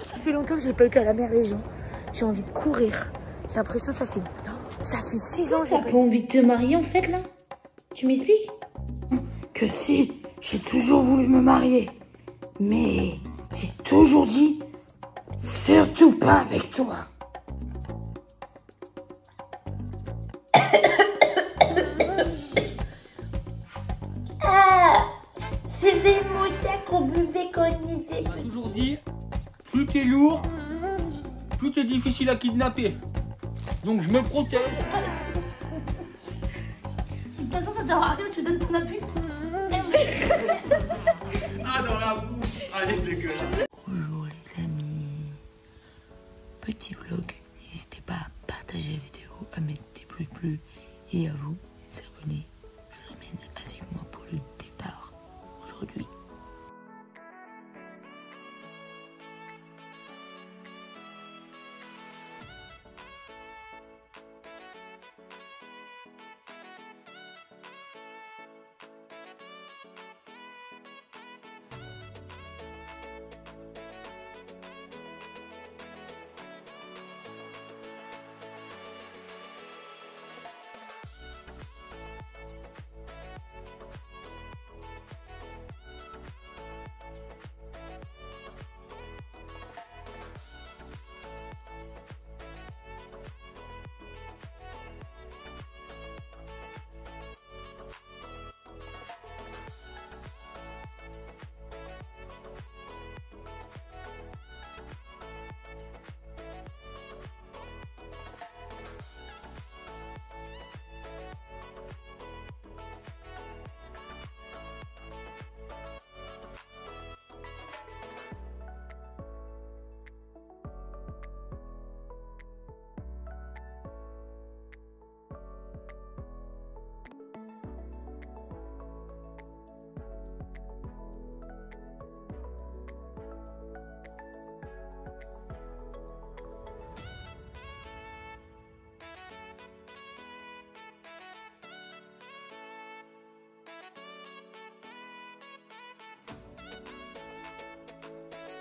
Ça fait longtemps que j'ai pas été à la mer, les gens. J'ai envie de courir. J'ai l'impression que ça fait 6 ans que j'ai pas envie de te marier en fait là. Tu m'expliques? Que si, j'ai toujours voulu me marier. Mais j'ai toujours dit, surtout pas avec toi. Ah, c'est les mouchettes qu'on buvait quand on était On m'a toujours dit, plus t'es lourd, plus t'es difficile à kidnapper. Donc je me protège. De toute façon, ça ne sert à rien, tu donnes ton appui. Ah, dans la bouche. Allez, dégueulasse. Bonjour les amis. Petit vlog, n'hésitez pas à partager la vidéo, à mettre des pouces bleus et à vous abonner. Je vous emmène avec moi pour le départ aujourd'hui.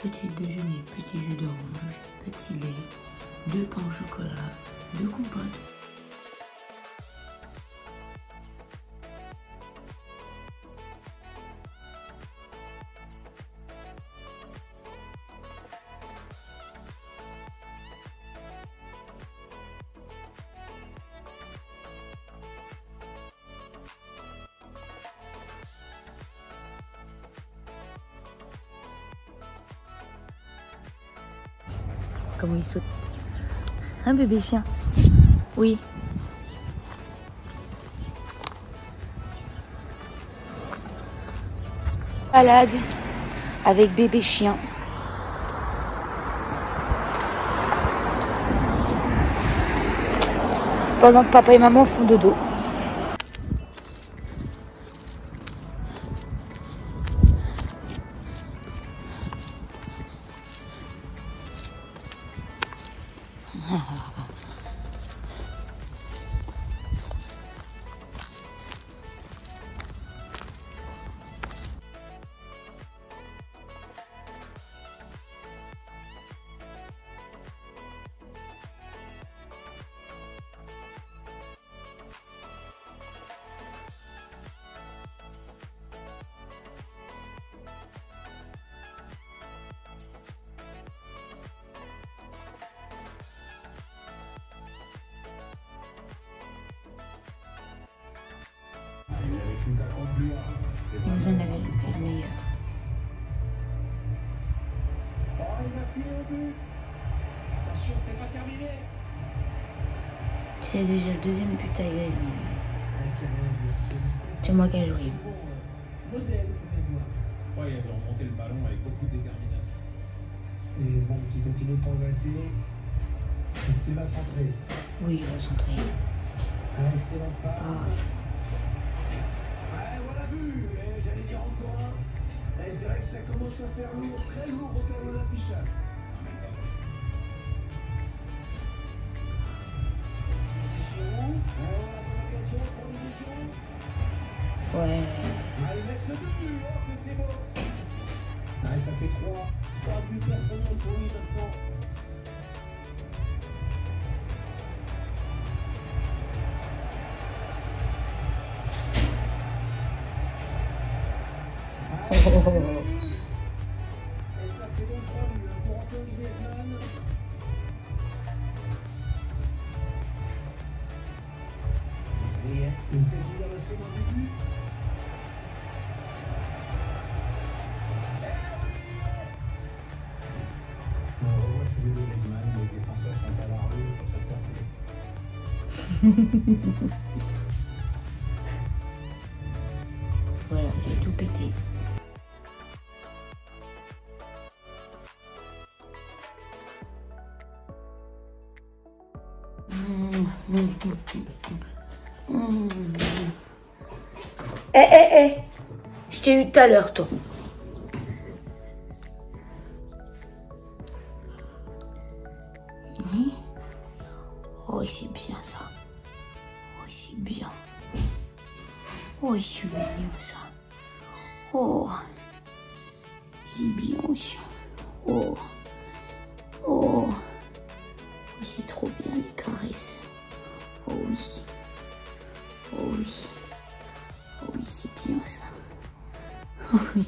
Petit déjeuner, petit jus d'orange, petit lait, 2 pains au chocolat, 2 compotes. Comment il saute. Un bébé chien. Oui. Balade avec bébé chien. Pendant que papa et maman font dodo. J'en avais le meilleur. Oh, il a filé au but. Attention, ce n'est pas terminé. C'est déjà le 2e but à Griezmann. C'est moi qui ai joué. Modèle, Ouais, ils ont remonté le ballon avec beaucoup de détermination. Griezmann qui continue de progresser. Est-ce qu'il va centrer? Oui, il va centrer. Un excellent passe. Ah. Ouais, voilà but. Et j'allais dire encore un. Et c'est vrai que ça commence à faire lourd, très lourd au tableau d'affichage. Giroud. La bonne occasion pour l'illusion. Ouais. Ah, ils mettent le but. Oh, que c'est beau. Ah, ça fait 3 buts personnels pour lui maintenant. Et ça fait donc 3 buts pour Antoine Griezmann. Et il s'agit dans le chemin du but. On revoit celui de Griezmann, les défenseurs sont à la rue sur cette percée. Voilà, j'ai tout pété. Je t'ai eu tout à l'heure, toi. Oui. Oh, c'est bien ça. Oh, c'est bien. Oh, c'est mignon ça. Oh, c'est bien ça. Oh, oh, oh, c'est trop bien les caresses. Oh oui, oh oui, oh oui, c'est bien ça. Oh oui.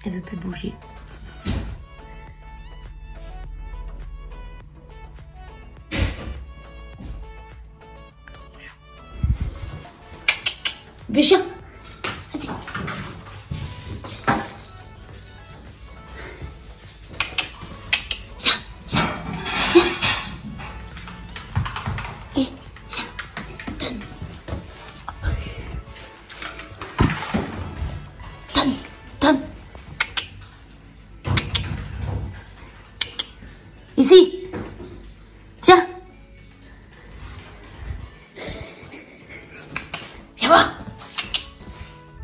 Elle veut plus bouger. Béchia, vas-y. Viens. Et viens, donne. Donne. Ici. Viens. Viens voir.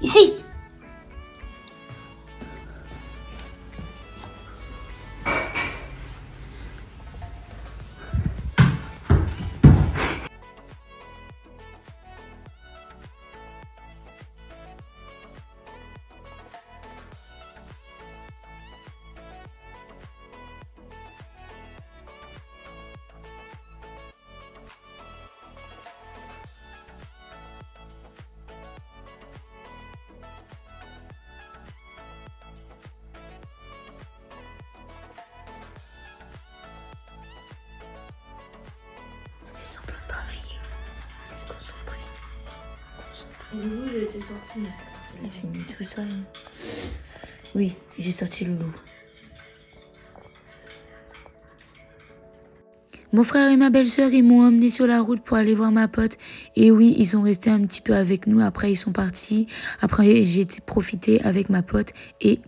Ici. Loulou, il était sorti. Elle a fini tout ça. Oui, j'ai sorti Loulou. Mon frère et ma belle-sœur, ils m'ont emmené sur la route pour aller voir ma pote. Et oui, ils sont restés un petit peu avec nous. Après, ils sont partis. Après, j'ai profité avec ma pote et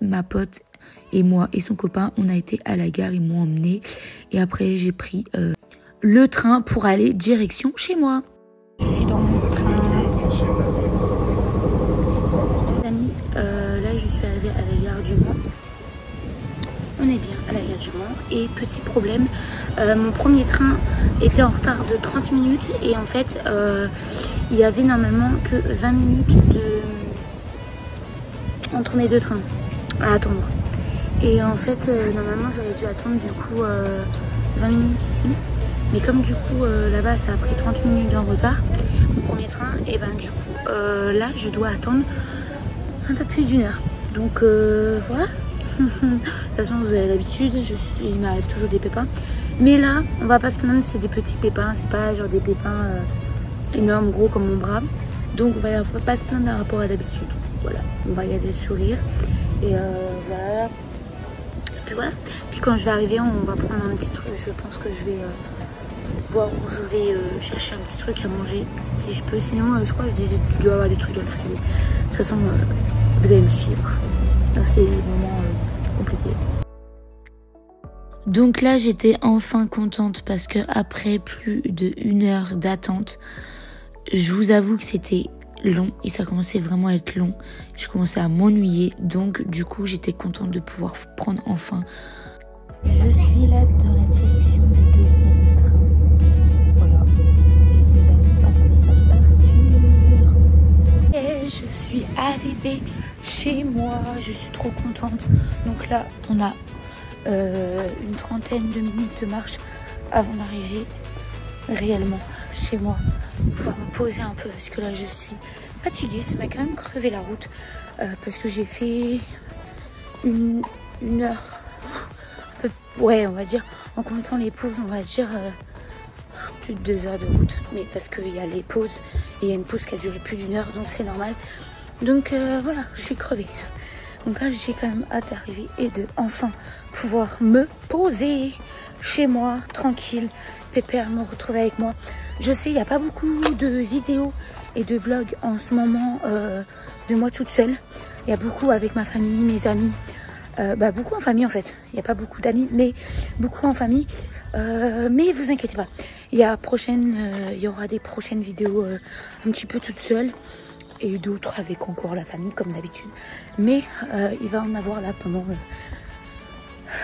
moi et son copain. On a été à la gare, ils m'ont emmené. Et après, j'ai pris le train pour aller direction chez moi. Je suis dans mon train. Là, je suis arrivée à la gare du Mans. On est bien à la gare du Mans. Et petit problème, mon premier train était en retard de 30 minutes. Et en fait, il y avait normalement que 20 minutes entre mes deux trains à attendre. Et en fait, normalement, j'aurais dû attendre du coup 20 minutes ici. Mais comme du coup, là-bas, ça a pris 30 minutes en retard, mon premier train, et ben du coup, là, je dois attendre un peu plus d'1 heure. Donc voilà. De toute façon, vous avez l'habitude, il m'arrive toujours des pépins. Mais là, on va pas se plaindre, c'est des petits pépins, c'est pas genre des pépins énormes, gros comme mon bras. Donc on va pas se plaindre par rapport à d'habitude. Voilà, on va garder le sourire. Et voilà. Et puis voilà. Puis quand je vais arriver, on va prendre un petit truc. Je pense que je vais voir où je vais chercher un petit truc à manger, si je peux. Sinon, je crois qu'il doit y avoir des trucs dans le frigo. De toute façon, vous allez me suivre dans ces moments compliqués. Donc là, j'étais enfin contente parce que après plus d'1 heure d'attente, je vous avoue que c'était long et ça commençait vraiment à être long. Je commençais à m'ennuyer, donc du coup, j'étais contente de pouvoir prendre enfin. Je suis là dans la direction du deuxième train. Voilà. Et nous allons pas tarder à partir. Et je suis arrivée chez moi, je suis trop contente. Donc là, on a une trentaine de minutes de marche avant d'arriver réellement chez moi. Pouvoir me poser un peu parce que là, je suis fatiguée. Ça m'a quand même crevé la route parce que j'ai fait une heure, ouais, on va dire, en comptant les pauses, on va dire plus de 2 heures de route. Mais parce qu'il y a les pauses et il y a une pause qui a duré plus d'1 heure, donc c'est normal. Donc voilà, je suis crevée. Donc là, j'ai quand même hâte d'arriver et de enfin pouvoir me poser chez moi, tranquille, pépère, me retrouver avec moi. Je sais, il n'y a pas beaucoup de vidéos et de vlogs en ce moment de moi toute seule. Il y a beaucoup avec ma famille, mes amis, beaucoup en famille en fait. Il n'y a pas beaucoup d'amis, mais beaucoup en famille. Mais vous inquiétez pas, il y aura des prochaines vidéos un petit peu toute seule. Et d'autres avec encore la famille comme d'habitude. Mais il va en avoir là pendant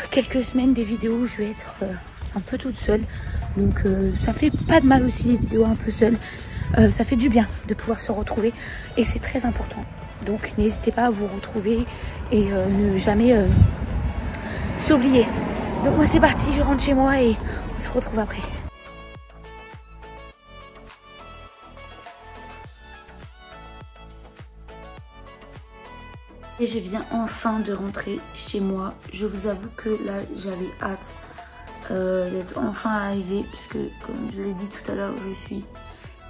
quelques semaines des vidéos où je vais être un peu toute seule. Donc ça fait pas de mal aussi les vidéos un peu seules. Ça fait du bien de pouvoir se retrouver et c'est très important. Donc n'hésitez pas à vous retrouver et ne jamais s'oublier. Donc moi c'est parti, je rentre chez moi et on se retrouve après. Et je viens enfin de rentrer chez moi. Je vous avoue que là, j'avais hâte d'être enfin arrivée. Puisque, comme je l'ai dit tout à l'heure, je suis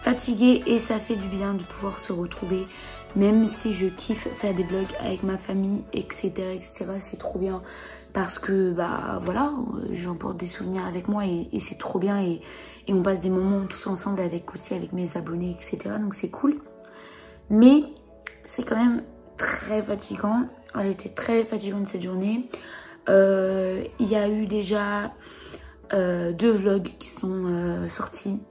fatiguée. Et ça fait du bien de pouvoir se retrouver. Même si je kiffe faire des vlogs avec ma famille, etc. C'est trop bien. Parce que, bah voilà, j'emporte des souvenirs avec moi. Et c'est trop bien. Et on passe des moments tous ensemble aussi avec mes abonnés, etc. Donc c'est cool. Mais c'est quand même très fatigant. Elle était très fatigante cette journée. Il y a eu déjà 2 vlogs qui sont sortis.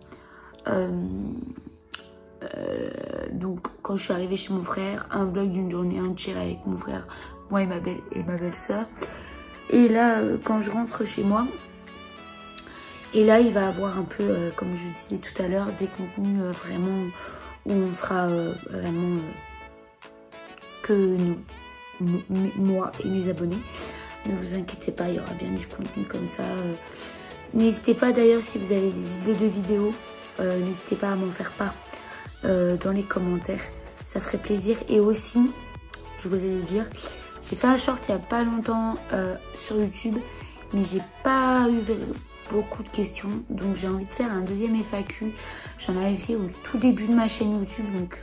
Donc quand je suis arrivée chez mon frère, un vlog d'une journée entière avec mon frère, moi et ma belle-sœur. Et là quand je rentre chez moi, et là il va avoir un peu, comme je disais tout à l'heure, des contenus vraiment où on sera vraiment que moi et mes abonnés. Ne vous inquiétez pas, il y aura bien du contenu comme ça. N'hésitez pas d'ailleurs si vous avez des idées de vidéos, n'hésitez pas à m'en faire part dans les commentaires, ça ferait plaisir. Et aussi, je voulais le dire, j'ai fait un short il n'y a pas longtemps sur YouTube, mais j'ai pas eu beaucoup de questions, donc j'ai envie de faire un deuxième FAQ. J'en avais fait au tout début de ma chaîne YouTube, donc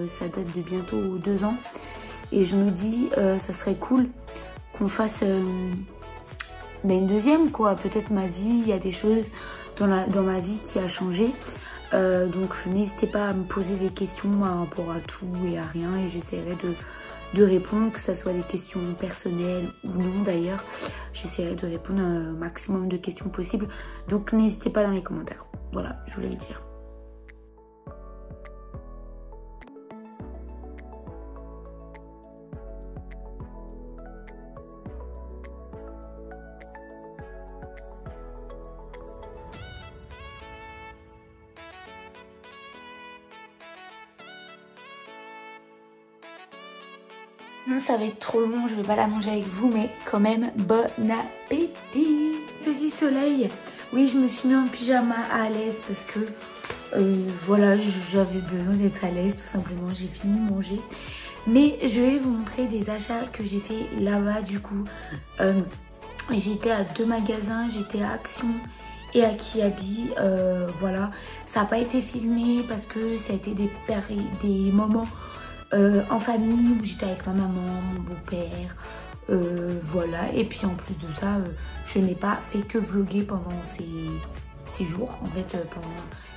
ça date de bientôt 2 ans. Et je me dis, ça serait cool qu'on fasse une deuxième, quoi. Peut-être ma vie, il y a des choses dans ma vie qui a changé. Donc n'hésitez pas à me poser des questions par rapport à tout et à rien. Et j'essaierai de répondre, que ce soit des questions personnelles ou non d'ailleurs. J'essaierai de répondre à un maximum de questions possibles. Donc n'hésitez pas dans les commentaires. Voilà, je voulais le dire. Non, ça va être trop long, je vais pas la manger avec vous, mais quand même, bon appétit. Petit soleil. Oui, je me suis mis en pyjama à l'aise parce que, voilà, j'avais besoin d'être à l'aise, tout simplement. J'ai fini de manger. Mais je vais vous montrer des achats que j'ai fait là-bas, du coup. J'étais à 2 magasins, j'étais à Action et à Kiabi. Voilà, ça n'a pas été filmé parce que ça a été des moments en famille où j'étais avec ma maman, mon beau-père, voilà. Et puis en plus de ça, je n'ai pas fait que vlogger pendant ces jours. En fait, pendant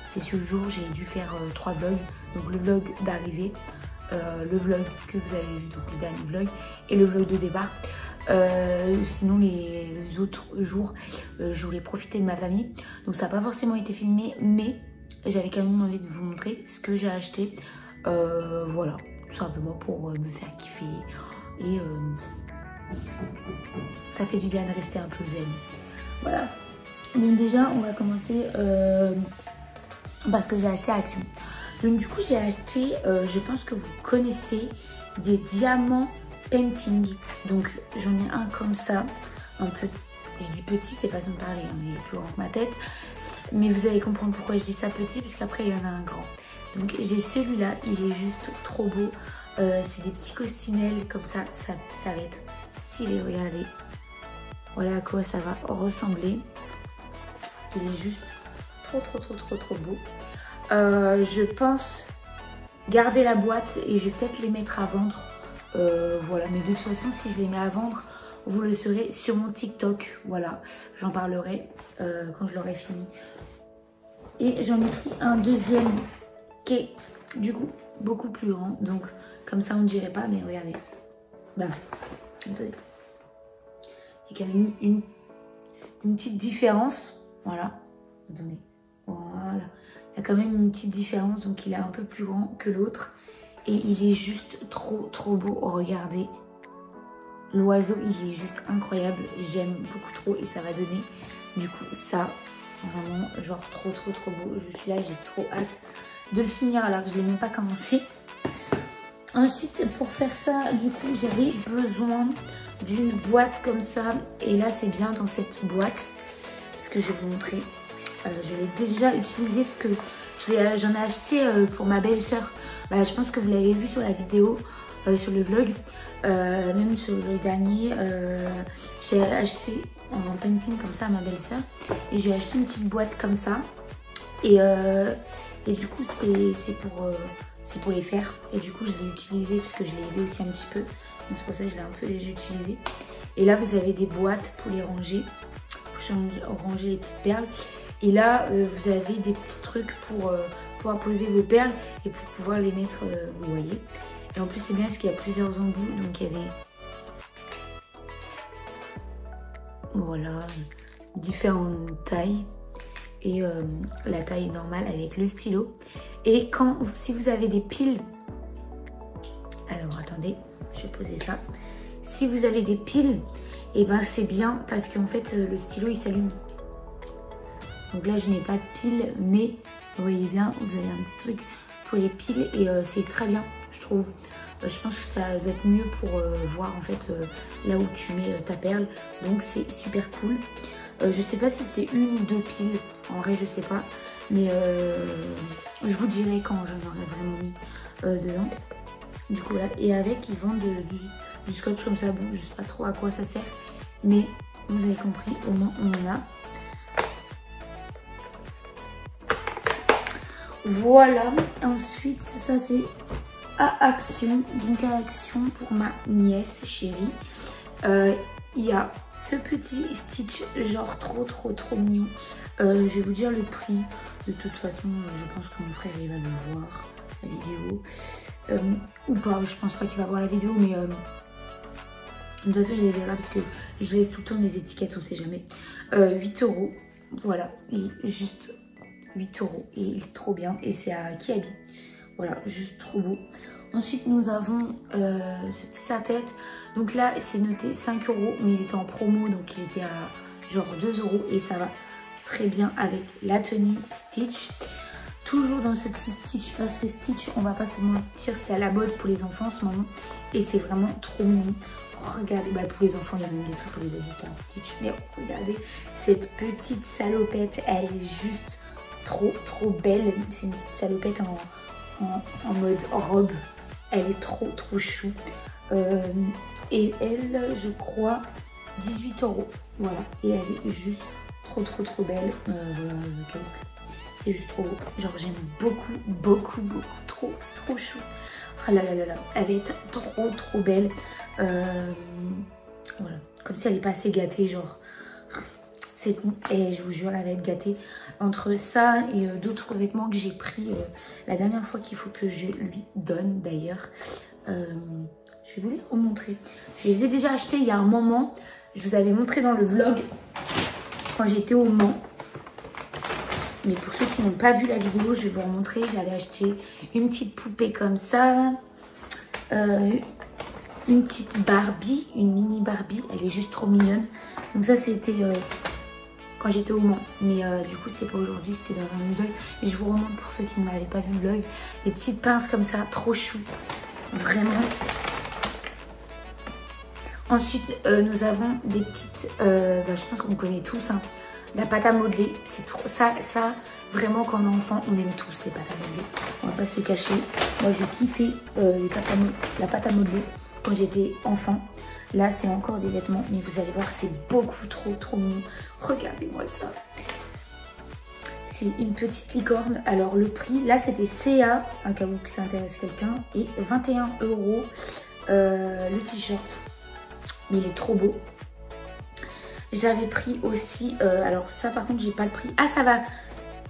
ces 6 jours, j'ai dû faire 3 vlogs. Donc le vlog d'arrivée, le vlog que vous avez vu, donc le dernier vlog, et le vlog de départ. Sinon les autres jours, je voulais profiter de ma famille. Donc ça n'a pas forcément été filmé, mais j'avais quand même envie de vous montrer ce que j'ai acheté. Voilà, tout simplement pour me faire kiffer. Et ça fait du bien de rester un peu zen. Voilà. Donc déjà, on va commencer parce que j'ai acheté à Action. Donc du coup j'ai acheté, je pense que vous connaissez, des diamants painting. Donc j'en ai un comme ça, un peu, je dis petit, c'est façon de parler, hein, il est plus grand que ma tête. Mais vous allez comprendre pourquoi je dis ça petit, parce qu'après il y en a un grand. Donc j'ai celui-là, il est juste trop beau. C'est des petits costinelles comme ça, ça va être stylé, regardez. Voilà à quoi ça va ressembler. Il est juste trop beau. Je pense garder la boîte et je vais peut-être les mettre à vendre. Voilà, mais de toute façon si je les mets à vendre, vous le saurez sur mon TikTok. Voilà, j'en parlerai quand je l'aurai fini. Et j'en ai pris un deuxième qui est du coup beaucoup plus grand. Donc comme ça on ne dirait pas, mais regardez. Bah, attendez. Il y a quand même une petite différence. Voilà. Attendez. Voilà. Il y a quand même une petite différence. Donc il est un peu plus grand que l'autre. Et il est juste trop beau. Regardez. L'oiseau, il est juste incroyable. J'aime beaucoup trop. Et ça va donner du coup ça. Vraiment genre trop beau. Je suis là, j'ai trop hâte de le finir alors que je ne l'ai même pas commencé. Ensuite, pour faire ça, du coup, j'avais besoin d'une boîte comme ça. Et là, c'est bien dans cette boîte. Parce que je vais vous montrer. Je l'ai déjà utilisé parce que j'en ai acheté pour ma belle-sœur. Bah, je pense que vous l'avez vu sur la vidéo, sur le vlog. Même sur le dernier. J'ai acheté en painting comme ça à ma belle-sœur. Et j'ai acheté une petite boîte comme ça. Et du coup, c'est pour les faire. Et du coup, je l'ai utilisé parce que je l'ai aidé aussi un petit peu. Donc c'est pour ça que je l'ai un peu déjà utilisé. Et là, vous avez des boîtes pour les ranger. Pour ranger les petites perles. Et là, vous avez des petits trucs pour pouvoir poser vos perles et pour pouvoir les mettre, vous voyez. Et en plus, c'est bien parce qu'il y a plusieurs embouts. Donc il y a des... Voilà, différentes tailles. Et la taille normale avec le stylo. Et si vous avez des piles, alors attendez, je vais poser ça. Si vous avez des piles, et ben c'est bien parce qu'en fait le stylo il s'allume. Donc là je n'ai pas de piles, mais vous voyez bien, vous avez un petit truc pour les piles et c'est très bien, je trouve. Je pense que ça va être mieux pour voir en fait là où tu mets ta perle. Donc c'est super cool. Je sais pas si c'est une ou deux piles, en vrai je sais pas, mais je vous dirai quand j'en aurai vraiment mis dedans. Du coup là, et avec ils vendent du scotch comme ça, bon je sais pas trop à quoi ça sert, mais vous avez compris, au moins on en a. Voilà, ensuite ça c'est à Action, donc à Action pour ma nièce chérie. Il y a ce petit Stitch genre trop mignon. Je vais vous dire le prix. De toute façon, je pense que mon frère il va le voir, la vidéo. Ou pas, je pense pas qu'il va voir la vidéo, mais de toute façon je les verrai parce que je laisse tout le temps les étiquettes, on sait jamais. 8 €, voilà, il est juste 8 € et il est trop bien et c'est à Kiabi. Voilà, juste trop beau. Ensuite nous avons ce petit sa-tête. Donc là c'est noté 5 €, mais il était en promo donc il était à genre 2 € et ça va très bien avec la tenue Stitch. Toujours dans ce petit Stitch parce que Stitch, on va pas se mentir, c'est à la mode pour les enfants en ce moment et c'est vraiment trop mignon. Regardez, bah pour les enfants il y a même des trucs pour les adultes, hein, Stitch, mais regardez cette petite salopette, elle est juste trop belle. C'est une petite salopette en mode robe, elle est trop chou. Et elle, je crois 18 €, voilà, et elle est juste trop belle. C'est juste trop beau, genre j'aime beaucoup, trop, c'est trop chou. Oh là là, elle va être trop belle. Voilà, comme si elle n'est pas assez gâtée, genre. Et je vous jure, elle va être gâtée. Entre ça et d'autres vêtements que j'ai pris la dernière fois qu'il faut que je lui donne d'ailleurs. Je vais vous les remontrer. Je les ai déjà achetés il y a un moment. Je vous avais montré dans le vlog quand j'étais au Mans. Mais pour ceux qui n'ont pas vu la vidéo, je vais vous remontrer. J'avais acheté une petite poupée comme ça. Une petite Barbie, une mini Barbie. Elle est juste trop mignonne. Donc ça, c'était quand j'étais au Mans. Mais du coup, c'est pas aujourd'hui, c'était dans un vlog. Et je vous remonte pour ceux qui n'avaient pas vu le vlog. Les petites pinces comme ça, trop chou. Vraiment. Ensuite, nous avons des petites... je pense qu'on connaît tous, hein, la pâte à modeler. C'est trop... Ça, vraiment, quand on est enfant, on aime tous les pâtes à modeler. On va pas se le cacher. Moi, je kiffais la pâte à modeler quand j'étais enfant. Là, c'est encore des vêtements, mais vous allez voir, c'est beaucoup trop mignon. Regardez-moi ça. C'est une petite licorne. Alors, le prix, là, c'était CA, un cas où ça intéresse quelqu'un, et 21 € le t-shirt. Mais il est trop beau. J'avais pris aussi, alors ça, par contre, j'ai pas le prix. Ah, ça va,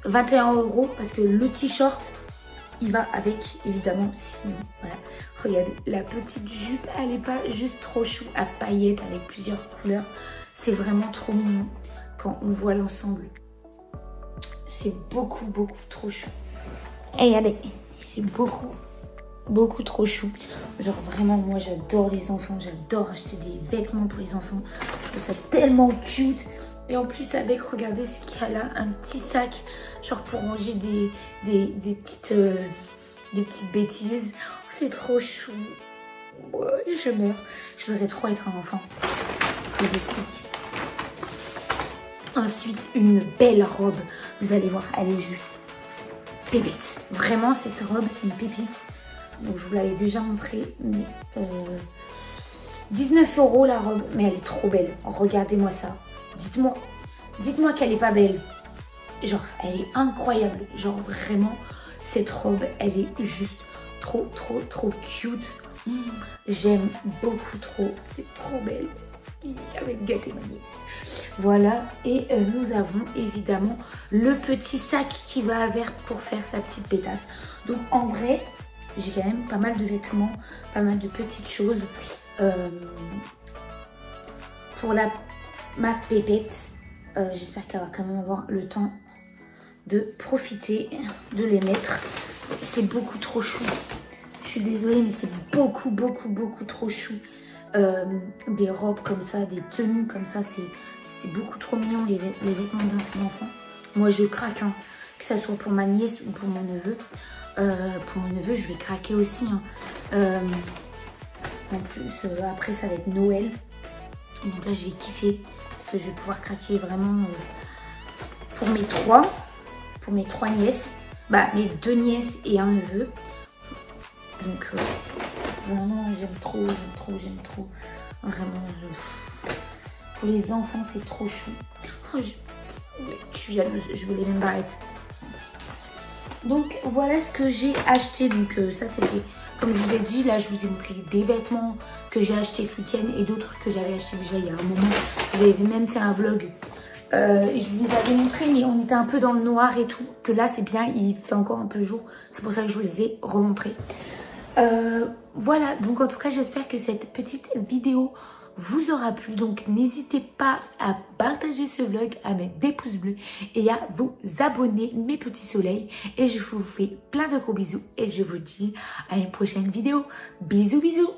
21 € parce que le t-shirt, il va avec, évidemment, sinon, voilà. Regardez, la petite jupe, elle est pas juste trop chou, à paillettes avec plusieurs couleurs. C'est vraiment trop mignon quand on voit l'ensemble. C'est beaucoup trop chou. Et regardez, c'est beaucoup trop chou. Genre vraiment, moi j'adore les enfants, j'adore acheter des vêtements pour les enfants. Je trouve ça tellement cute. Et en plus avec, regardez ce qu'il y a là, un petit sac, genre pour ranger des petites bêtises. Oh, c'est trop chou. Oh, je meurs. Je voudrais trop être un enfant. Je vous explique. Ensuite, une belle robe. Vous allez voir, elle est juste pépite. Vraiment, cette robe, c'est une pépite. Donc, je vous l'avais déjà montré. Mais 19 € la robe. Mais elle est trop belle. Regardez-moi ça. Dites-moi qu'elle est pas belle. Genre, elle est incroyable. Genre, vraiment, cette robe, elle est juste trop cute. J'aime beaucoup trop. Elle est trop belle. Avec gâté ma nièce. Voilà, et nous avons évidemment le petit sac qui va avec pour faire sa petite pétasse. Donc en vrai, j'ai quand même pas mal de vêtements, pas mal de petites choses. Pour ma pépette, j'espère qu'elle va quand même avoir le temps de profiter de les mettre. C'est beaucoup trop chou. Je suis désolée, mais c'est beaucoup trop chou. Des robes comme ça, des tenues comme ça, c'est beaucoup trop mignon, les vêtements d'enfant. Moi je craque, hein, que ça soit pour ma nièce ou pour mon neveu. Pour mon neveu, je vais craquer aussi, hein. En plus, après ça va être Noël, donc là je vais kiffer parce que je vais pouvoir craquer vraiment pour mes trois nièces, bah mes 2 nièces et un neveu. Donc vraiment, j'aime trop. Vraiment, pour les enfants, c'est trop chou. Oh, je suis jalouse, je veux les mêmes barrettes. Donc, voilà ce que j'ai acheté. Donc, ça, c'était, comme je vous ai dit, là, je vous ai montré des vêtements que j'ai achetés ce week-end et d'autres que j'avais achetés déjà il y a un moment. J'avais même fait un vlog. Et je vous avais montré, mais on était un peu dans le noir et tout. Que là, c'est bien, il fait encore un peu jour. C'est pour ça que je vous les ai remontrés. Voilà, donc en tout cas j'espère que cette petite vidéo vous aura plu. Donc n'hésitez pas à partager ce vlog, à mettre des pouces bleus et à vous abonner, mes petits soleils. Et je vous fais plein de gros bisous et je vous dis à une prochaine vidéo. Bisous bisous.